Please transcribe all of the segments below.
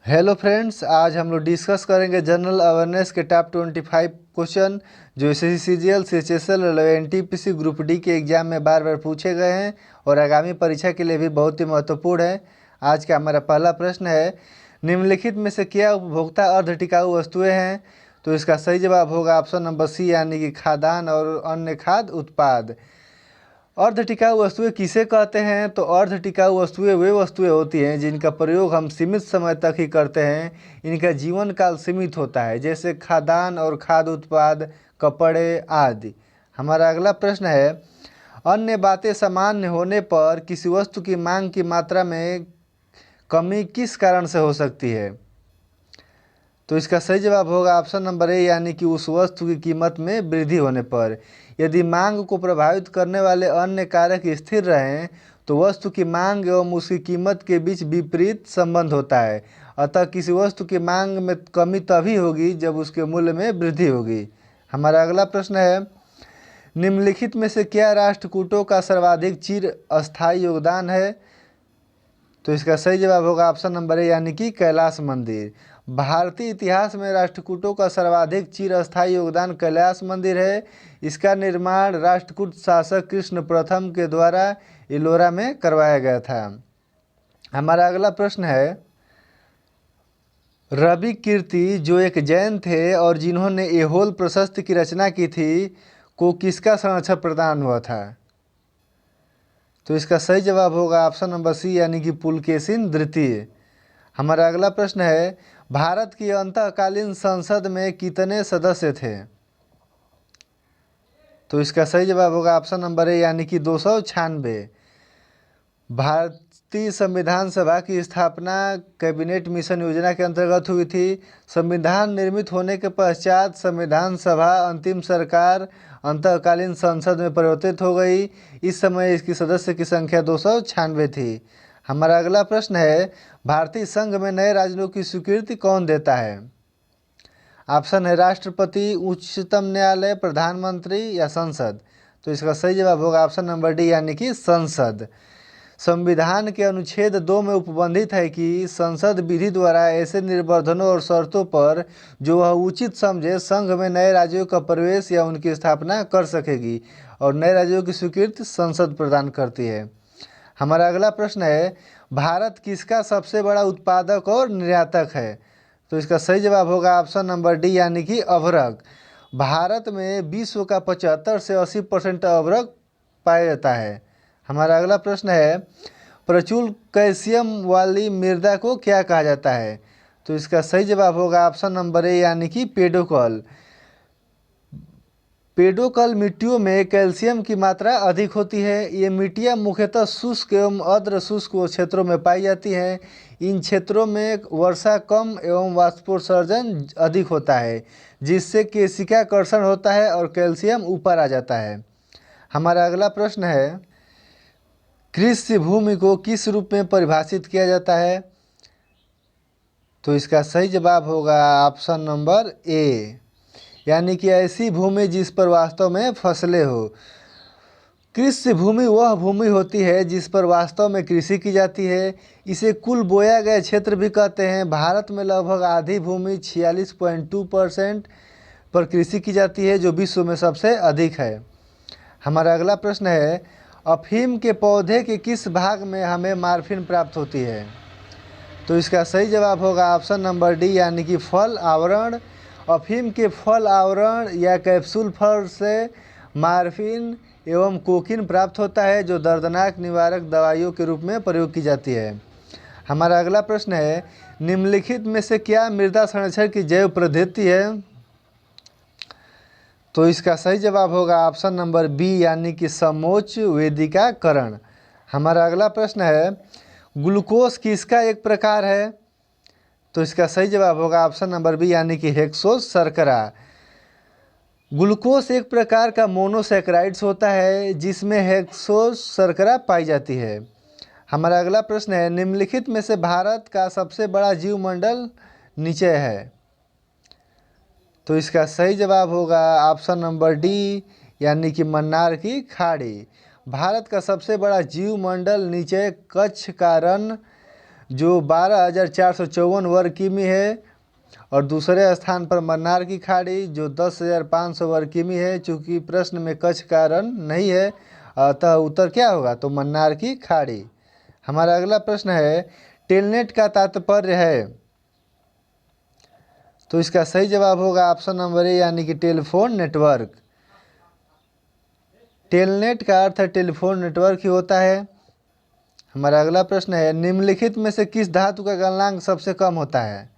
Hello friends, आज हम लोग डिस्कस करेंगे जनरल अवेयरनेस के टॉप 25 क्वेश्चन जो एसएससी सीजीएल सीएचएसएल और एनटीपीसी ग्रुप डी के एग्जाम में बार बार पूछे गए हैं और आगामी परीक्षा के लिए भी बहुत ही महत्वपूर्ण है। आज का हमारा पहला प्रश्न है, निम्नलिखित में से क्या उपभोक्ता अर्ध टिकाऊ वस्तुएं हैं? तो इसका सही जवाब होगा ऑप्शन नंबर सी, यानी कि खाद्यान्न और अन्य खाद्य उत्पाद। अर्ध टिकाऊ वस्तुएं किसे कहते हैं? तो अर्ध टिकाऊ वस्तुएं वे वस्तुएं होती हैं जिनका प्रयोग हम सीमित समय तक ही करते हैं, इनका जीवन काल सीमित होता है, जैसे खाद्यान्न और खाद्य उत्पाद, कपड़े आदि। हमारा अगला प्रश्न है, अन्य बातें सामान्य होने पर किसी वस्तु की मांग की मात्रा में कमी किस कारण से हो सकती है? तो इसका सही जवाब होगा ऑप्शन नंबर ए, यानी कि उस वस्तु की कीमत में वृद्धि होने पर। यदि मांग को प्रभावित करने वाले अन्य कारक स्थिर रहें तो वस्तु की मांग एवं उसकी कीमत के बीच विपरीत संबंध होता है। अतः किसी वस्तु की मांग में कमी तभी होगी जब उसके मूल्य में वृद्धि होगी। हमारा अगला प्रश्न है, निम्नलिखित में से क्या राष्ट्रकूटों का सर्वाधिक चिर अस्थायी योगदान है? तो इसका सही जवाब होगा ऑप्शन नंबर ए, यानी कि कैलाश मंदिर। भारतीय इतिहास में राष्ट्रकूटों का सर्वाधिक चिरस्थायी योगदान कैलाश मंदिर है। इसका निर्माण राष्ट्रकूट शासक कृष्ण प्रथम के द्वारा इलोरा में करवाया गया था। हमारा अगला प्रश्न है, रवि कीर्ति जो एक जैन थे और जिन्होंने एहोल प्रशस्ति की रचना की थी, को किसका संरक्षण प्रदान हुआ था? तो इसका सही जवाब होगा ऑप्शन नंबर सी, यानी कि पुलकेशिन द्वितीय। हमारा अगला प्रश्न है, भारत की अंतःकालीन संसद में कितने सदस्य थे? तो इसका सही जवाब होगा ऑप्शन नंबर ए, यानी कि 296। भारतीय संविधान सभा की स्थापना कैबिनेट मिशन योजना के अंतर्गत हुई थी। संविधान निर्मित होने के पश्चात संविधान सभा अंतिम सरकार अंतःकालीन संसद में परिवर्तित हो गई। इस समय इसकी सदस्य की संख्या 296 थी। हमारा अगला प्रश्न है, भारतीय संघ में नए राज्यों की स्वीकृति कौन देता है? ऑप्शन है राष्ट्रपति, उच्चतम न्यायालय, प्रधानमंत्री या संसद। तो इसका सही जवाब होगा ऑप्शन नंबर डी, यानी कि संसद। संविधान के अनुच्छेद 2 में उपबंधित है कि संसद विधि द्वारा ऐसे निर्बंधों और शर्तों पर जो वह उचित समझे संघ में नए राज्यों का प्रवेश या उनकी स्थापना कर सकेगी, और नए राज्यों की स्वीकृति संसद प्रदान करती है। हमारा अगला प्रश्न है, भारत किसका सबसे बड़ा उत्पादक और निर्यातक है? तो इसका सही जवाब होगा ऑप्शन नंबर डी, यानी कि अभ्रक। भारत में विश्व का 75 से 80% अभ्रक पाया जाता है। हमारा अगला प्रश्न है, प्रचुर कैल्शियम वाली मृदा को क्या कहा जाता है? तो इसका सही जवाब होगा ऑप्शन नंबर ए, यानी कि पेडोकल। पेडोकल मिट्टियों में कैल्शियम की मात्रा अधिक होती है। ये मिट्टियाँ मुख्यतः शुष्क एवं अर्ध शुष्क क्षेत्रों में पाई जाती हैं। इन क्षेत्रों में वर्षा कम एवं वाष्पोत्सर्जन अधिक होता है, जिससे केशिकाकर्षण होता है और कैल्शियम ऊपर आ जाता है। हमारा अगला प्रश्न है, कृषि भूमि को किस रूप में परिभाषित किया जाता है? तो इसका सही जवाब होगा ऑप्शन नंबर ए, यानी कि ऐसी भूमि जिस पर वास्तव में फसलें हो। कृषि भूमि वह भूमि होती है जिस पर वास्तव में कृषि की जाती है। इसे कुल बोया गया क्षेत्र भी कहते हैं। भारत में लगभग आधी भूमि 46.2% पर कृषि की जाती है, जो विश्व में सबसे अधिक है। हमारा अगला प्रश्न है, अफीम के पौधे के किस भाग में हमें मार्फिन प्राप्त होती है? तो इसका सही जवाब होगा ऑप्शन नंबर डी, यानी कि फल आवरण। अफीम के फल आवरण या कैप्सूल फल से मार्फिन एवं कोकीन प्राप्त होता है, जो दर्दनाक निवारक दवाइयों के रूप में प्रयोग की जाती है। हमारा अगला प्रश्न है, निम्नलिखित में से क्या मृदा संरक्षण की जैव पद्धति है? तो इसका सही जवाब होगा ऑप्शन नंबर बी, यानी कि समोच्च वेदिकाकरण। हमारा अगला प्रश्न है, ग्लूकोज किसका एक प्रकार है? तो इसका सही जवाब होगा ऑप्शन नंबर बी, यानी कि हेक्सोज शर्करा। ग्लूकोज एक प्रकार का मोनोसैकेराइड्स होता है जिसमें हेक्सोज शर्करा पाई जाती है। हमारा अगला प्रश्न है, निम्नलिखित में से भारत का सबसे बड़ा जीवमंडल नीचे है? तो इसका सही जवाब होगा ऑप्शन नंबर डी, यानी कि मन्नार की खाड़ी। भारत का सबसे बड़ा जीवमंडल नीचे कच्छ का रण जो 12,454 वर्ग किमी है, और दूसरे स्थान पर मन्नार की खाड़ी जो 10,500 वर्ग किमी है। चूँकि प्रश्न में कच्छ कारण नहीं है, अतः उत्तर क्या होगा, तो मन्नार की खाड़ी। हमारा अगला प्रश्न है, टेलनेट का तात्पर्य है, तो इसका सही जवाब होगा ऑप्शन नंबर ए यानी कि टेलीफोन नेटवर्क। टेलनेट का अर्थ है टेलीफोन नेटवर्क ही होता है। हमारा अगला प्रश्न है, निम्नलिखित में से किस धातु का गलनांक सबसे कम होता है,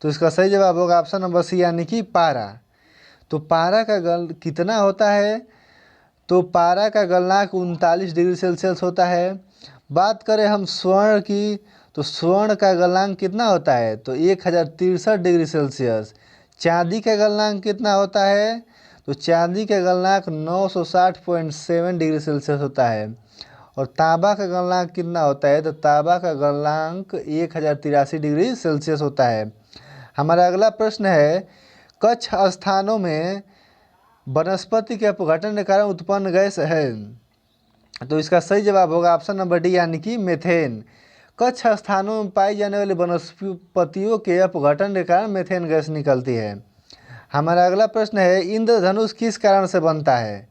तो इसका सही जवाब होगा ऑप्शन नंबर सी यानी कि पारा। तो पारा का कितना होता है, तो पारा का गलनांक 39 डिग्री सेल्सियस होता है। बात करें हम स्वर्ण की, तो स्वर्ण का गलनांक कितना होता है, तो 1063 डिग्री सेल्सियस। चांदी का गलनांक कितना होता है, तो चांदी का गलनांक 960.7 डिग्री सेल्सियस होता है। और तांबा का गलनांक कितना होता है, तो तांबा का गलनांक 1083 डिग्री सेल्सियस होता है। हमारा अगला प्रश्न है, कच्छ स्थानों में वनस्पति के अपघटन के कारण उत्पन्न गैस है, तो इसका सही जवाब होगा ऑप्शन नंबर डी यानी कि मेथेन। कच्छ स्थानों में पाई जाने वाली वनस्पतियों के अपघटन के कारण मेथेन गैस निकलती है। हमारा अगला प्रश्न है, इंद्रधनुष किस कारण से बनता है,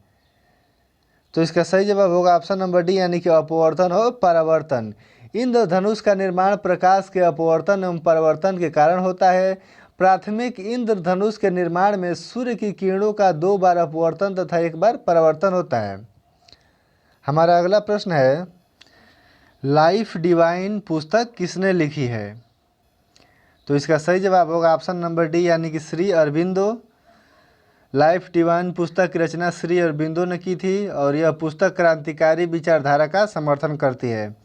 तो इसका सही जवाब होगा ऑप्शन नंबर डी यानी कि अपवर्तन और परावर्तन। इंद्रधनुष का निर्माण प्रकाश के अपवर्तन एवं परावर्तन के कारण होता है। प्राथमिक इंद्रधनुष के निर्माण में सूर्य की किरणों का 2 बार अपवर्तन तथा 1 बार परावर्तन होता है। हमारा अगला प्रश्न है, लाइफ डिवाइन पुस्तक किसने लिखी है, तो इसका सही जवाब होगा ऑप्शन नंबर डी यानी कि श्री अरबिंदो। लाइफ डिवाइन पुस्तक की रचना श्री अरबिंदो ने की थी और यह पुस्तक क्रांतिकारी विचारधारा का समर्थन करती है।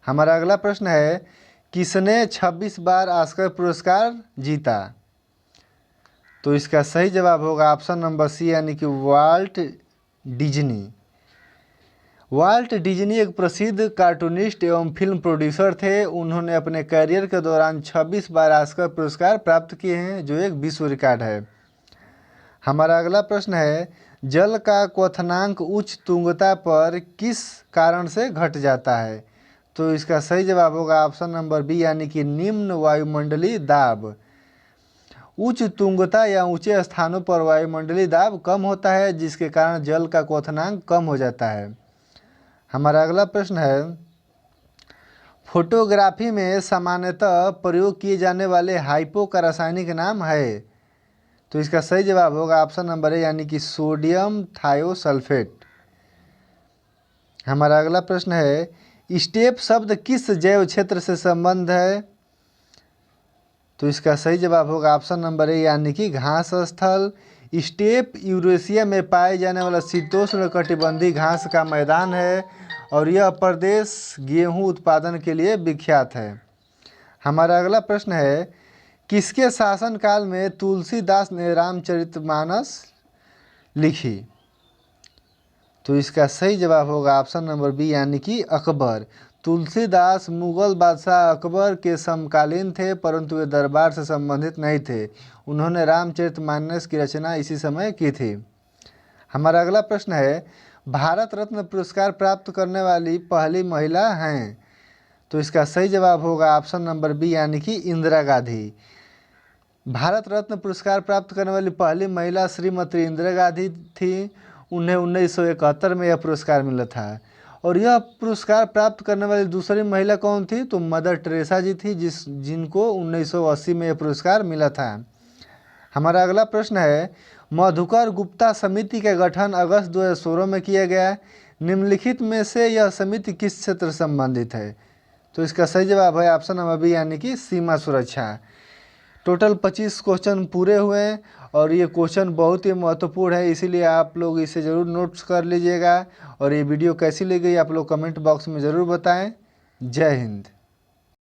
हमारा अगला प्रश्न है, किसने 26 बार ऑस्कर पुरस्कार जीता, तो इसका सही जवाब होगा ऑप्शन नंबर सी यानी कि वाल्ट डिज्नी। वाल्ट डिज्नी एक प्रसिद्ध कार्टूनिस्ट एवं फिल्म प्रोड्यूसर थे। उन्होंने अपने करियर के दौरान 26 बार ऑस्कर पुरस्कार प्राप्त किए हैं, जो एक विश्व रिकॉर्ड है। हमारा अगला प्रश्न है, जल का क्वथनांक उच्च तुंगता पर किस कारण से घट जाता है, तो इसका सही जवाब होगा ऑप्शन नंबर बी यानी कि निम्न वायुमंडलीय दाब। उच्च तुंगता या ऊंचे स्थानों पर वायुमंडलीय दाब कम होता है, जिसके कारण जल का क्वथनांक कम हो जाता है। हमारा अगला प्रश्न है, फोटोग्राफी में सामान्यतः प्रयोग किए जाने वाले हाइपो का रासायनिक नाम है, तो इसका सही जवाब होगा ऑप्शन नंबर ए यानी कि सोडियम थायोसल्फेट। हमारा अगला प्रश्न है, स्टेप शब्द किस जैव क्षेत्र से संबंध है, तो इसका सही जवाब होगा ऑप्शन नंबर ए यानी कि घास स्थल। स्टेप यूरेशिया में पाए जाने वाला शीतोष्ण कटिबंधीय घास का मैदान है और यह प्रदेश गेहूं उत्पादन के लिए विख्यात है। हमारा अगला प्रश्न है, किसके शासनकाल में तुलसीदास ने रामचरितमानस लिखी, तो इसका सही जवाब होगा ऑप्शन नंबर बी यानी कि अकबर। तुलसीदास मुगल बादशाह अकबर के समकालीन थे, परंतु वे दरबार से संबंधित नहीं थे। उन्होंने रामचरितमानस की रचना इसी समय की थी। हमारा अगला प्रश्न है, भारत रत्न पुरस्कार प्राप्त करने वाली पहली महिला हैं, तो इसका सही जवाब होगा ऑप्शन नंबर बी यानी कि इंदिरा गांधी। भारत रत्न पुरस्कार प्राप्त करने वाली पहली महिला श्रीमती इंदिरा गांधी थी। उन्हें 1971 में यह पुरस्कार मिला था। और यह पुरस्कार प्राप्त करने वाली दूसरी महिला कौन थी, तो मदर टेरेसा जी थी, जिनको 1980 में यह पुरस्कार मिला था। हमारा अगला प्रश्न है, मधुकर गुप्ता समिति का गठन अगस्त 2016 में किया गया। निम्नलिखित में से यह समिति किस क्षेत्र से संबंधित है, तो इसका सही जवाब है ऑप्शन नंबर बी यानी कि सीमा सुरक्षा। टोटल 25 क्वेश्चन पूरे हुए और ये क्वेश्चन बहुत ही महत्वपूर्ण है, इसीलिए आप लोग इसे ज़रूर नोट्स कर लीजिएगा। और ये वीडियो कैसी लगी आप लोग कमेंट बॉक्स में ज़रूर बताएं। जय हिंद।